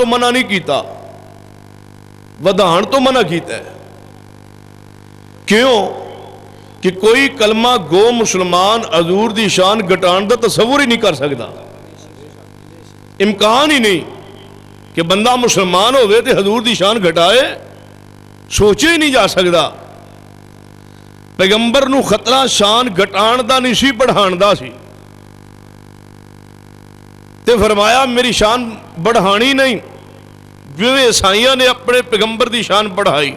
تو منع نہیں کیتا، ودھان تو منع کیتا ہے۔ کیوں کہ کوئی کلمہ گو مسلمان حضور دی شان گھٹان دا تصور ہی نہیں کر سکتا، امکان ہی نہیں کہ بندہ مسلمان ہوئے تے حضور دی شان گھٹائے، سوچے ہی نہیں جا سکتا۔ پیغمبر نو خطرہ شان گھٹان دا نہیں سی، بڑھان دا سی، تے فرمایا میری شان بڑھانی نہیں، جو عیسائیوں نے اپنے پیغمبر دی شان بڑھائی۔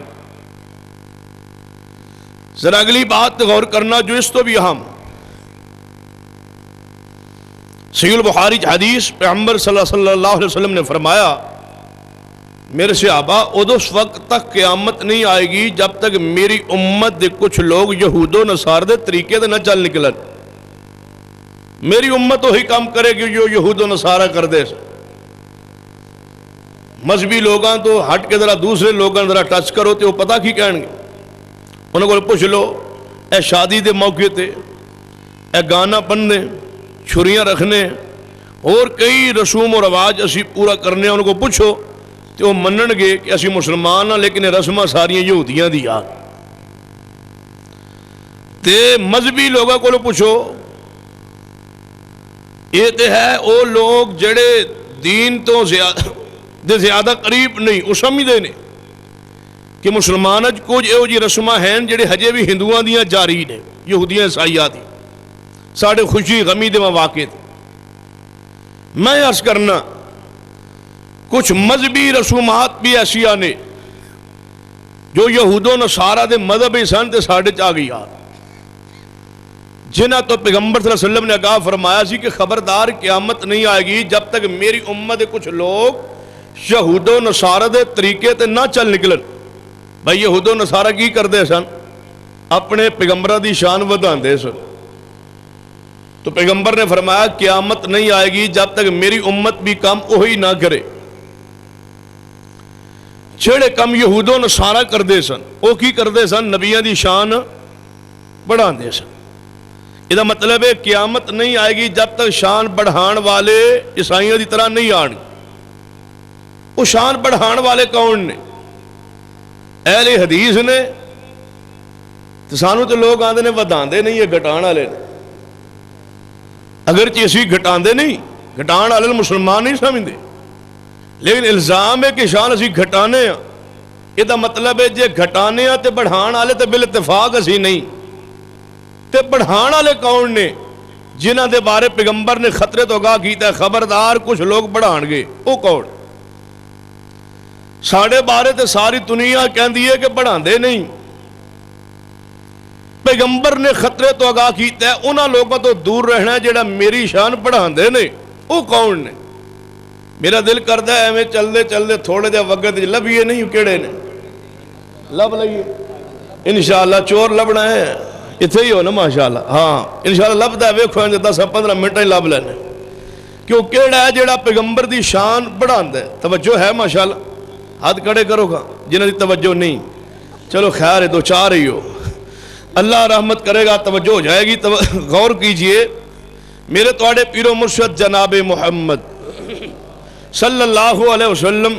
ذرا اگلی بات غور کرنا جو اس تو بھی اہم، صحیح البخاری حدیث پیغمبر صلی اللہ علیہ وسلم نے فرمایا میرے صحابہ اس وقت تک قیامت نہیں آئے گی جب تک میری امت دے کچھ لوگ یہود و نصارہ دے طریقے دے نہ چل نکلن۔ میری امت وہی کام کرے گی جو یہود و نصارہ کر دے، مذہبی لوگاں تو ہٹ کے ذرا دوسرے لوگاں ذرا ٹچ کرو تے وہ پتہ کی کہن گے، انہوں کو پوچھ لو اے شادی دے موقع تے اے گانا پڑھنے، چھریاں رکھنے اور کئی رسوم و رواج اسی پورا کرنے، انہوں کو پوچھو تو وہ منن گے کہ اسی مسلمان ہاں لیکن رسمہ ساریاں یہودیاں دی آ۔ تے مذہبی لوگوں کو پوچھو، یہ تے ہے وہ لوگ جڑے دین تو زیادہ قریب نہیں، وہ سمجھتے ہیں کہ مسلمان کچھ یہو جی رسمہ ہیں جڑے ہجے بھی ہندوؤں دیاں جاری نے، یہودیاں عیسائیاں دی، ساڑھے خوشی غمی دے مواقع تے۔ میں عرض کرنا کچھ مذہبی رسومات بھی ایسی آنے جو یہود و نصارہ دے مذہب سن تے ساڑھے چاہ گئی آ، جنہ تو پیغمبر صلی اللہ علیہ وسلم نے کہا فرمایا سی کہ خبردار قیامت نہیں آئے گی جب تک میری امت دے کچھ لوگ یہود و نصارہ دے طریقے تے نہ چل نکلن۔ بھائی یہود و نصارہ کی کر دے سن؟ اپنے پیغمبرہ دی شان ودھان دے سن۔ تو پیغمبر نے فرمایا قیامت نہیں آئے گی جب تک میری امت بھی کام وہی نہ کرے چھڑے کم یہود و نصارہ کر دے سن۔ وہ کی کر دے سن؟ نبیوں دی شان بڑھان دے سن۔ یہ مطلب ہے قیامت نہیں آئے گی جب تک شان بڑھان والے عیسائیوں دی طرح نہیں آن۔ وہ شان بڑھان والے کون نے؟ اہل حدیث نے۔ تو سانو تو لوگ آندے نے ودھان دے نہیں، یہ گھٹان والے نے۔ اگرچہ اسی گھٹان دے نہیں، گھٹان والے مسلمان نہیں سمجھتے، لیکن الزام ہے کہ شان اسی گھٹانے ہیں۔ یہ مطلب ہے جے گھٹانے ہیں تے بڑھان والے تے بالاتفاق اسی نہیں۔ تے بڑھان والے کون نے؟ جنہ دے بارے پیغمبر نے خطرے تو آگاہ کیتا ہے خبردار کچھ لوگ بڑھان گے، وہ کون؟ ساڑھے بارے تے ساری دنیا کہندی ہے کہ بڑھان دے نہیں، پیغمبر نے خطرے تو آگاہ کیتا ہے انہاں لوگوں تو دور رہنا ہے جڑا میری شان بڑھان دے نہیں، وہ کون نے؟ میرا دل کرتا ہے میں چل دے تھوڑے دے وقت لبھیے نہیں کیڑے نے، لب لئیے انشاءاللہ چور لبنا ہے اتھے ہی ہو نا ماشاءاللہ، ہاں انشاءاللہ لبدا ہے ویکھو ہیں 10-15 منٹ ہی لب لینے، کیوں کیڑا ہے جڑا پیغمبر دی شان بڑھان دے؟ توجہ ہے ماشاءاللہ، ہاتھ کڑے کرو گا جنہاں دی توجہ نہیں، چلو خیر ہے دو چار ہی ہو، اللہ رحمت کرے گا توجہ ہو جائے گی۔ غور کیجئے میرے توڑے پیر و مرشد جناب محمد صلی اللہ علیہ وسلم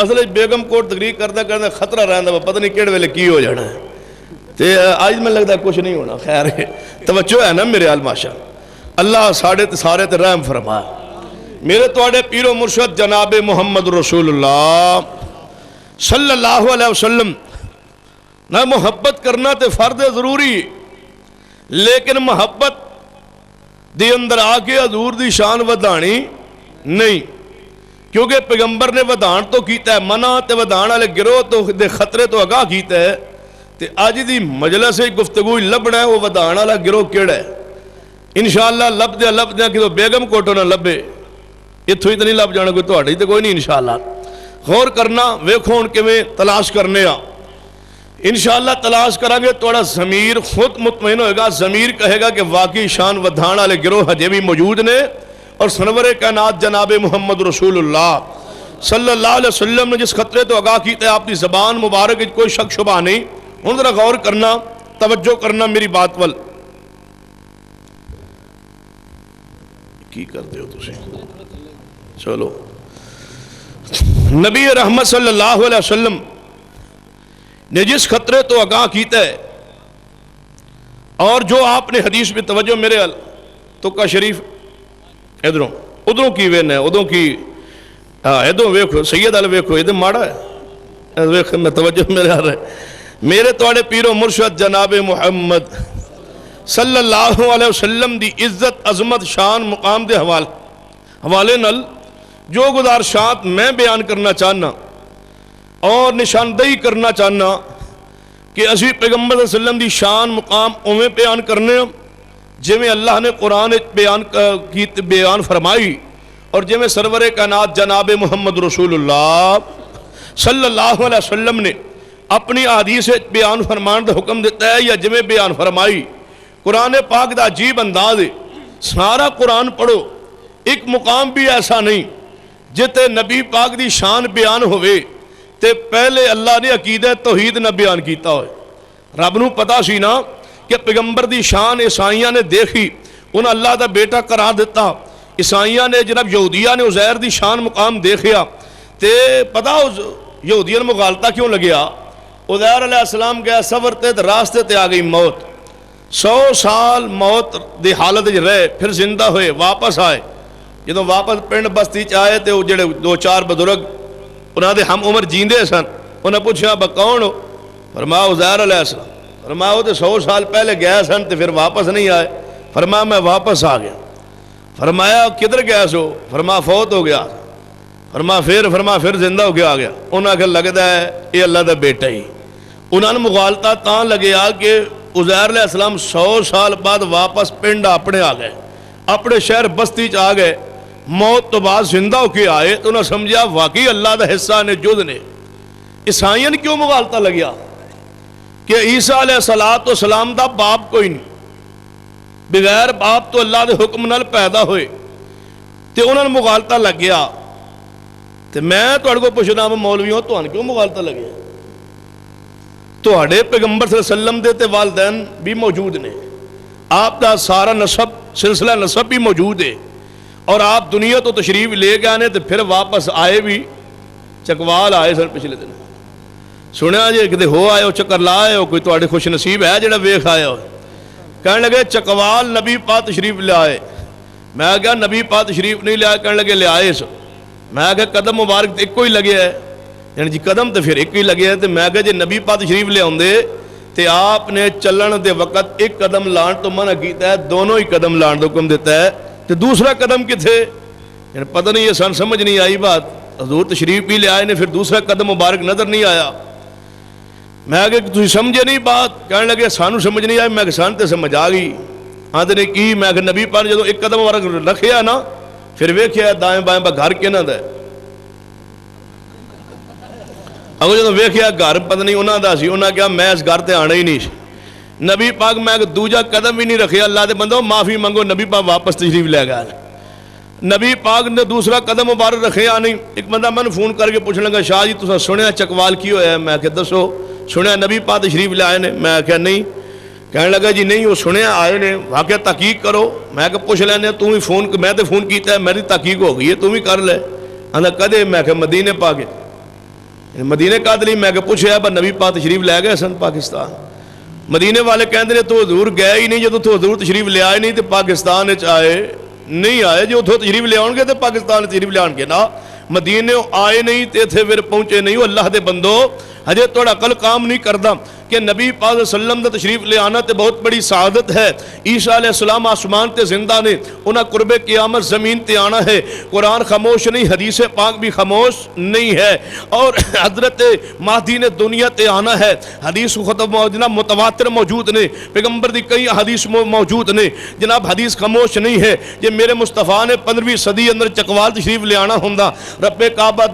اصل بیگم کوٹ تقریر کردہ خطرہ رہندا پتہ نہیں کیڑے ویلے کی ہو جانا ہے، تے آج میں لگتا ہے کچھ نہیں ہونا، خیر ہے توجہ ہے نا میرے حال ماشاء اللہ سارے تے رحم فرما۔ میرے توڑے پیر و مرشد جناب محمد رسول اللہ صلی اللہ علیہ وسلم نہ محبت کرنا تے فرد ضروری، لیکن محبت دی اندر آکے حضور دی شان ودھانی نہیں، کیونکہ پیغمبر نے ودھان تو کیتا ہے منع تے ودھان والے گروہ تو دے خطرے تو آگاہ کیتا ہے، تے آج دی مجلس گفتگو لبنا ہے وہ ودھان والا گروہ کیڑا ہے؟ انشاءاللہ لب دیا کہ تو بیگم کوٹو نہ لبے، اتھو ہی تو نہیں لب جانا کوئی تو ہی تو کوئی نہیں انشاءاللہ۔ غور کرنا ویکھو ان کے میں تلاش کرنے آ، انشاءاللہ تلاش کریں گے توڑا ضمیر خود مطمئن ہوئے گا، ضمیر کہے گا کہ واقعی شان ودھان والے گروہ ہجے بھی موجود نے، اور سرور کائنات جناب محمد رسول اللہ صلی اللہ علیہ وسلم نے جس خطرے تو آگاہ کیتا ہے آپ کی زبان مبارک کوئی شک شبہ نہیں۔ ان ذرا غور کرنا توجہ کرنا میری بات وال کی کر دے ہو تسی، چلو نبی رحمت صلی اللہ علیہ وسلم نے جس خطرے تو آگاہ کیتا ہے، اور جو آپ نے حدیث میں توجہ میرے تو کا شریف ادھروں ادھروں کی وین ہے، ادھروں کی ادھروں ویکھو سید ال ویکھو ادھر ماڑا ہے، ویکھ میں توجہ میرے آ رہا ہے، میرے تواڈے پیر و مرشد جناب محمد صلی اللہ علیہ وسلم دی عزت عظمت شان مقام دے حوالے نال جو گزارشات میں بیان کرنا چاہنا اور نشاندہی کرنا چاہنا کہ اسی پیغمبر صلی اللہ علیہ وسلم دی شان مقام اویں بیان کرنے جی میں اللہ نے قرآن بیان فرمائی، اور جی میں سرور کائنات جناب محمد رسول اللہ صلی اللہ علیہ وسلم نے اپنی احادیث بیان فرمان دا حکم دیتا ہے یا جی میں بیان فرمائی۔ قرآن پاک دا عجیب انداز ہے، سارا قرآن پڑھو ایک مقام بھی ایسا نہیں جتے نبی پاک دی شان بیان ہوئے تے پہلے اللہ نے عقیدہ توحید نہ بیان کیتا ہوئے۔ رب نو پتا سی نا کہ پیغمبر دی شان عیسائیاں نے دیکھی، انہاں اللہ دا بیٹا قرار دیتا، عیسائیاں نے جناب یہودیاں نے عزیر دی شان مقام دیکھیا تے پتا یہودیاں مغالطہ کیوں لگیا، عزیر علیہ السلام گیا سفر تے راستے تے آ گئی موت، 100 سال موت دی حالت رہے، پھر زندہ ہوئے واپس آئے، جدوں واپس پنڈ بستی چاہے تے وہ جڑے 2-4 بزرگ انہاں دے ہم عمر جیندے سن، انہاں پوچھا با کون ہو؟ فرمایا عزیر علیہ السلام۔ فرمایا وہ تو 100 سال پہلے گیا سن تے پھر واپس نہیں آئے۔ فرمایا میں واپس آ گیا۔ فرمایا کدھر گیا سو؟ فرمایا فوت ہو گیا۔ فرمایا پھر زندہ ہو کے آ گیا۔ انہاں کہ لگتا ہے یہ اللہ دا بیٹا ہی۔ انہاں نے مغالطہ تاں لگیا کہ عزیر علیہ السلام 100 سال بعد واپس پنڈ اپنے آ گئے، اپنے شہر بستی چ آ گئے، موت تو بعد زندہ ہو کے آئے تو انہوں نے سمجھا واقعی اللہ دا حصہ نے جد نے۔ عیسائیاں کیوں مغالطہ لگیا کہ عیسیٰ علیہ السلام دا باپ کوئی نہیں، بغیر باپ تو اللہ دے حکم نال پیدا ہوئے، تے انہوں نے مغالطہ لگ گیا۔ تے میں تہاڈے کو پوچھنا مولویوں تہاڈے کیوں مغالطہ لگیا؟ تہاڈے پیغمبر صلی اللہ علیہ وسلم دے تے والدین بھی موجود نے، آپ دا سارا نسب سلسلہ نسب بھی موجود ہے، اور آپ دنیا تو تشریف لے گئے نے تے پھر واپس آئے بھی چکوال آئے سر پچھلے دن سنیا جی کدے ہو آئے ہو چکر لا آئے ہو، کوئی تہاڈے خوش نصیب ہے جڑا ویکھ آئے ہو؟ کہنے لگے چکوال نبی پاک تشریف لے آئے۔ میں کہا نبی پاک تشریف نہیں لے آئے، کہنے لگے لے آئے سو۔ میں کہا قدم مبارک ایک کوئی لگے ہے، یعنی جی قدم تو پھر ایک ہی لگے ہے۔ تو میں کہا جی نبی پاک تشریف لے آندے تے آپ نے چلن دے وقت ایک قدم لان تو منع کیتا ہے، دونوں ہی قدم لان دا حکم دیتا ہے، تے دوسرا قدم کتھے؟ یعنی پتہ نہیں یہ سن سمجھ نہیں آئی بات، حضور تشریف بھی لے آئے نے پھر دوسرا قدم مبارک نظر نہیں آیا۔ میں کہ تسی سمجھے نہیں بات؟ کہنے لگے سانو سمجھ نہیں آئی۔ میں کہ سان تے سمجھ آ گئی۔ آندے نے کی؟ میں کہ نبی پاک جدوں ایک قدم مبارک رکھیا نا پھر ویکھیا دائیں بائیں با گھر کیناں دا ہے، اگر جدوں ویکھیا گھر پتہ نہیں انہاں دا سی، انہاں کہا میں اس گھر تے آنا ہی نہیں سی۔ نبی پاک میں کہ دوجا قدم بھی نہیں رکھیا، اللہ دے بندو معافی منگو، نبی پاک واپس تشریف لے گیا۔ نبی پاک نے دوسرا قدم مبارک رکھیا نہیں۔ ایک بندہ میں نے فون کر کے پوچھنے لگا شاہ جی تساں سنیا چکوال کی ہویا ہے؟ میں کہ دسو سنیا نبی پاک تشریف لے آئے نے؟ میں کہ نہیں۔ کہنے لگا جی نہیں وہ سنیا آئے نے، واقعہ تحقیق کرو۔ میں کہ پوچھ لینے تو بھی فون، میں تے فون کیتا ہے میری تحقیق ہو گئی ہے تو بھی کر لے۔ آندا کدے؟ میں کہ مدینے پاک مدینے قادری۔ میں کہ پوچھیا با نبی پاک تشریف لے گئے سن پاکستان؟ مدینے والے کہندے نے تو حضور گئے ہی نہیں، جدوں تو حضور تشریف لے آئے نہیں تے پاکستان وچ آئے نہیں آئے، جو اتھوں تشریف لے آؤ گے تے پاکستان تشریف لے آن گے نا، مدینے آئے نہیں تے اتھے پھر پہنچے نہیں۔ وہ اللہ دے بندو ہجے تھوڑا عقل کام نہیں کردا کہ نبی پاک صلی اللہ علیہ وسلم دا تشریف لے آنا تے بہت بڑی سعادت ہے۔ عیسیٰ علیہ السلام آسمان تے زندہ نے، انہاں قرب قیامت زمین تے آنا ہے۔ قرآن خاموش نہیں، حدیث پاک بھی خاموش نہیں ہے، اور حضرت مہدی نے دنیا تے آنا ہے۔ حدیث ختم جناب متواتر موجود نے، پیغمبر دی کئی حدیث موجود نے جناب، حدیث خاموش نہیں ہے۔ یہ میرے مصطفیٰ نے 15ویں صدی اندر چکوال تشریف لے آنا ہوندا، رب کعبہ